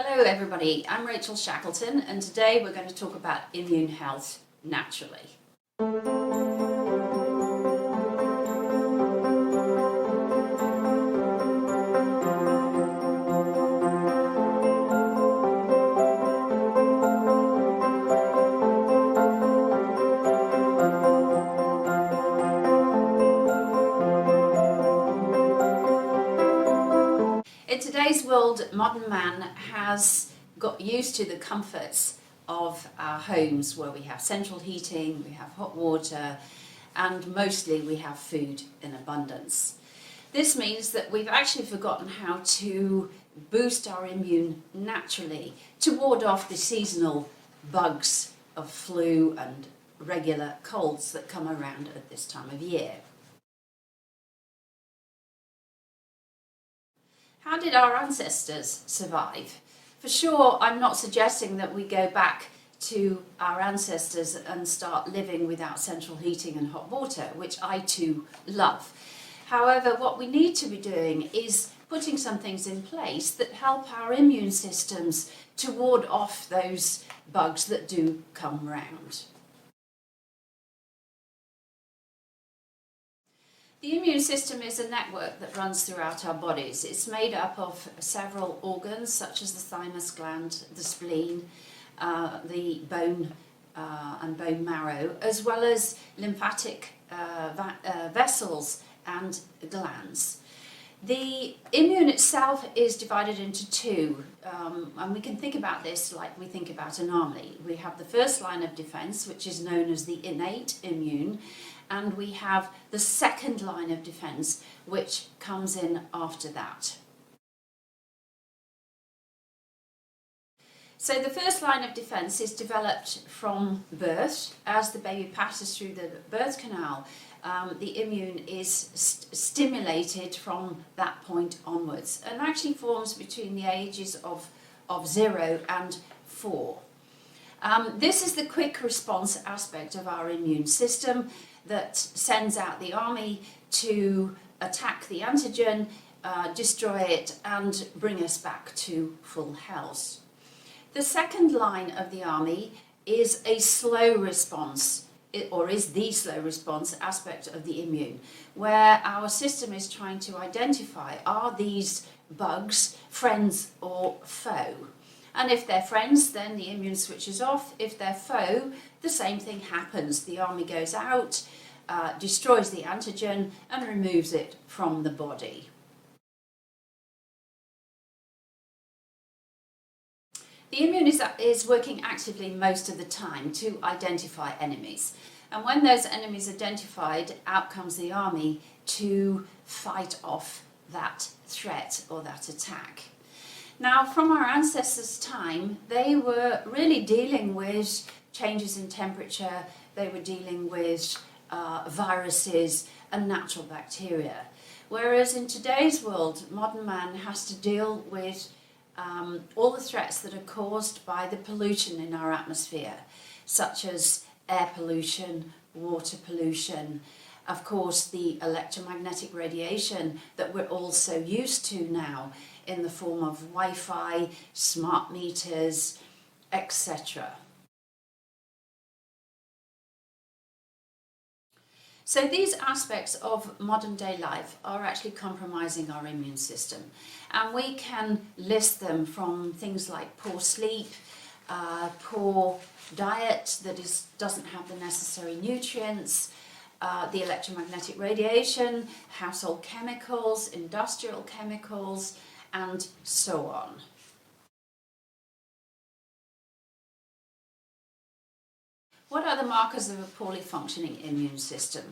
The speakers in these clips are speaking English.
Hello everybody, I'm Rachel Shackleton and today we're going to talk about immune health naturally. In today's world, modern man has got used to the comforts of our homes where we have central heating, we have hot water, and mostly we have food in abundance. This means that we've actually forgotten how to boost our immune naturally to ward off the seasonal bugs of flu and regular colds that come around at this time of year. How did our ancestors survive? For sure, I'm not suggesting that we go back to our ancestors and start living without central heating and hot water, which I too love. However, what we need to be doing is putting some things in place that help our immune systems to ward off those bugs that do come round. The immune system is a network that runs throughout our bodies. It's made up of several organs such as the thymus gland, the spleen, the bone and bone marrow, as well as lymphatic vessels and glands. The immune itself is divided into two, and we can think about this like we think about an army. We have the first line of defense, which is known as the innate immune, and we have the second line of defense, which comes in after that. So the first line of defense is developed from birth. As the baby passes through the birth canal, the immune is stimulated from that point onwards and actually forms between the ages of 0 and 4. This is the quick response aspect of our immune system that sends out the army to attack the antigen, destroy it, and bring us back to full health. The second line of the army is a slow response, or is the slow response aspect of the immune, where our system is trying to identify, are these bugs friends or foe? And if they're friends, then the immune switches off. If they're foe, the same thing happens. The army goes out, destroys the antigen, and removes it from the body. The immune is working actively most of the time to identify enemies. And when those enemies are identified, out comes the army to fight off that threat or that attack. Now, from our ancestors' time, they were really dealing with changes in temperature, they were dealing with viruses and natural bacteria. Whereas in today's world, modern man has to deal with all the threats that are caused by the pollution in our atmosphere, such as air pollution, water pollution, of course the electromagnetic radiation that we're all so used to now in the form of Wi-Fi, smart meters, etc. So these aspects of modern day life are actually compromising our immune system, and we can list them from things like poor sleep, poor diet that doesn't have the necessary nutrients, the electromagnetic radiation, household chemicals, industrial chemicals, and so on. What are the markers of a poorly functioning immune system?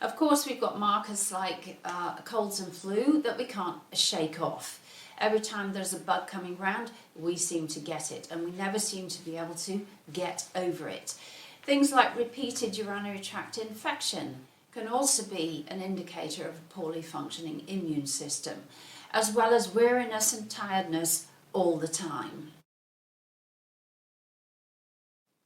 Of course, we've got markers like colds and flu that we can't shake off. Every time there's a bug coming round, we seem to get it, and we never seem to be able to get over it. Things like repeated urinary tract infection can also be an indicator of a poorly functioning immune system, as well as weariness and tiredness all the time.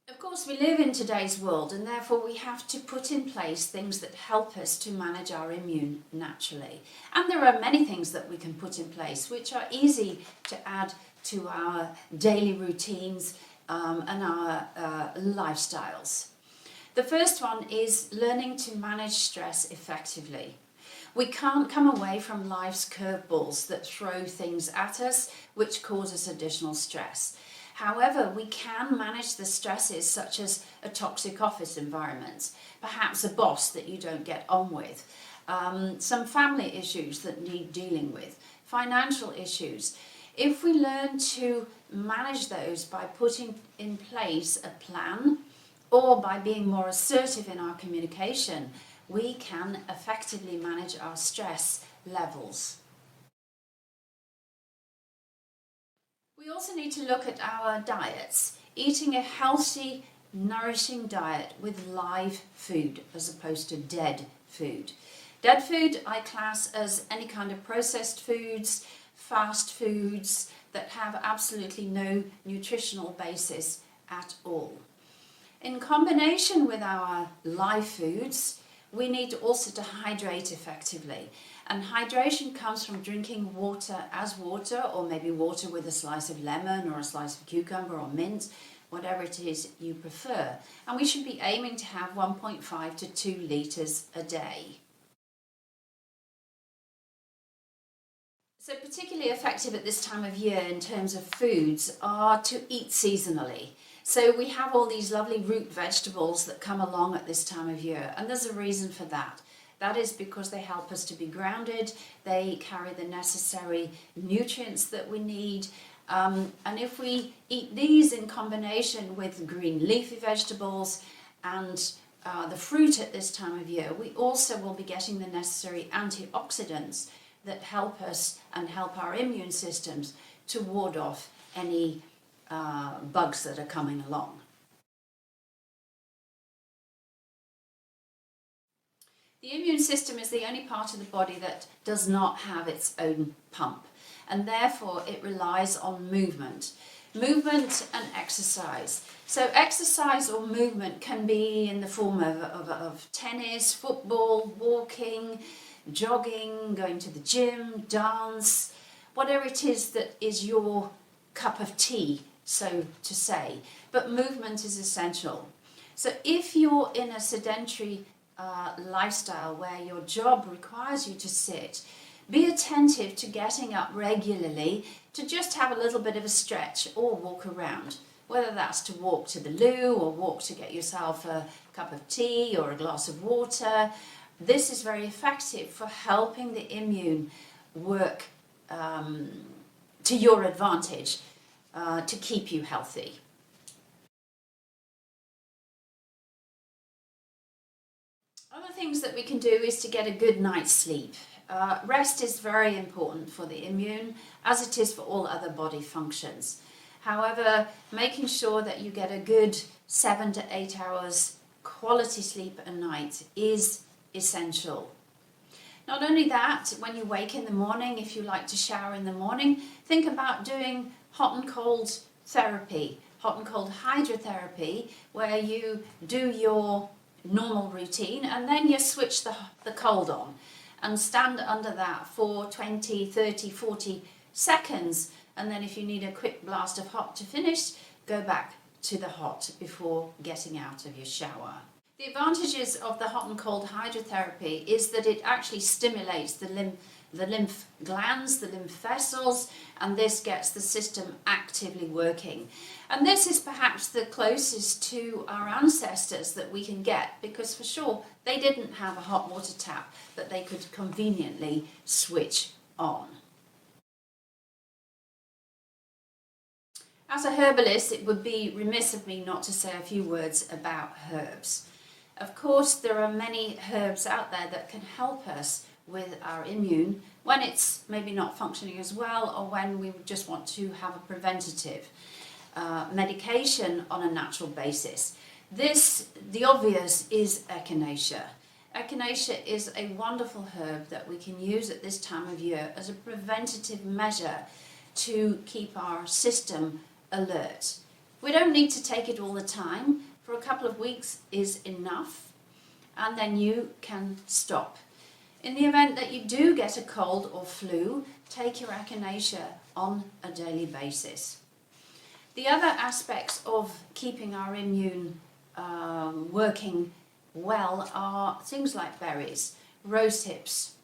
Of course, we live in today's world, and therefore we have to put in place things that help us to manage our immune naturally. And there are many things that we can put in place which are easy to add to our daily routines and our lifestyles. The first one is learning to manage stress effectively. We can't come away from life's curveballs that throw things at us which cause us additional stress. However, we can manage the stresses such as a toxic office environment, perhaps a boss that you don't get on with, some family issues that need dealing with, financial issues. If we learn to manage those by putting in place a plan or by being more assertive in our communication, we can effectively manage our stress levels. We also need to look at our diets, eating a healthy, nourishing diet with live food as opposed to dead food. Dead food I class as any kind of processed foods, fast foods that have absolutely no nutritional basis at all. In combination with our live foods, we need also to hydrate effectively. And hydration comes from drinking water as water, or maybe water with a slice of lemon or a slice of cucumber or mint, whatever it is you prefer. And we should be aiming to have 1.5 to 2 litres a day. So particularly effective at this time of year in terms of foods are to eat seasonally. So we have all these lovely root vegetables that come along at this time of year, and there's a reason for that. That is because they help us to be grounded, they carry the necessary nutrients that we need, and if we eat these in combination with green leafy vegetables and the fruit at this time of year, we also will be getting the necessary antioxidants that help us and help our immune systems to ward off any bugs that are coming along. The immune system is the only part of the body that does not have its own pump, and therefore it relies on movement and exercise. So exercise or movement can be in the form of tennis, football, walking, jogging, going to the gym, dance, whatever it is that is your cup of tea, so to say. But movement is essential. So if you're in a sedentary lifestyle where your job requires you to sit, be attentive to getting up regularly to just have a little bit of a stretch or walk around, whether that's to walk to the loo or walk to get yourself a cup of tea or a glass of water. This is very effective for helping the immune work to your advantage to keep you healthy. Other things that we can do is to get a good night's sleep. Rest is very important for the immune, as it is for all other body functions. However, making sure that you get a good 7 to 8 hours quality sleep a night is essential. Not only that, when you wake in the morning, if you like to shower in the morning, think about doing hot and cold therapy, hot and cold hydrotherapy, where you do your normal routine and then you switch the cold on and stand under that for 20, 30, 40 seconds, and then if you need a quick blast of hot to finish, go back to the hot before getting out of your shower. The advantages of the hot and cold hydrotherapy is that it actually stimulates the lymph glands, the lymph vessels, and this gets the system actively working. And this is perhaps the closest to our ancestors that we can get, because for sure they didn't have a hot water tap that they could conveniently switch on. As a herbalist, it would be remiss of me not to say a few words about herbs. Of course, there are many herbs out there that can help us with our immune when it's maybe not functioning as well, or when we just want to have a preventative medication on a natural basis. The obvious is echinacea. Echinacea is a wonderful herb that we can use at this time of year as a preventative measure to keep our system alert. We don't need to take it all the time. For a couple of weeks is enough, and then you can stop. In the event that you do get a cold or flu, take your echinacea on a daily basis. The other aspects of keeping our immune working well are things like berries, rose hips,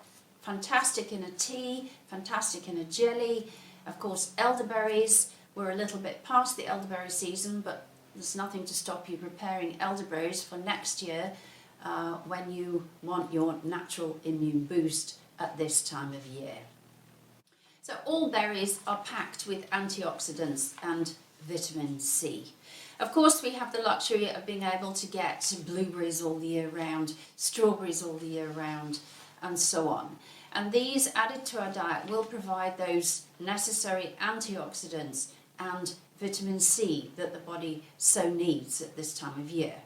fantastic in a tea, fantastic in a jelly. Of course, elderberries, we're a little bit past the elderberry season, but there's nothing to stop you preparing elderberries for next year when you want your natural immune boost at this time of year. So all berries are packed with antioxidants and vitamin C. Of course, we have the luxury of being able to get blueberries all the year round, strawberries all the year round, and so on. And these added to our diet will provide those necessary antioxidants and vitamin C that the body so needs at this time of year.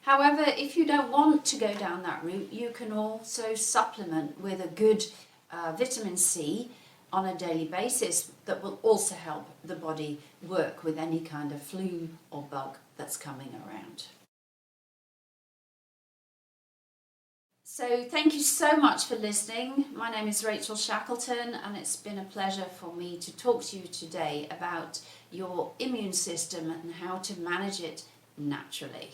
However, if you don't want to go down that route, you can also supplement with a good vitamin C on a daily basis that will also help the body work with any kind of flu or bug that's coming around. So thank you so much for listening. My name is Rachel Shackleton, and it's been a pleasure for me to talk to you today about your immune system and how to manage it naturally.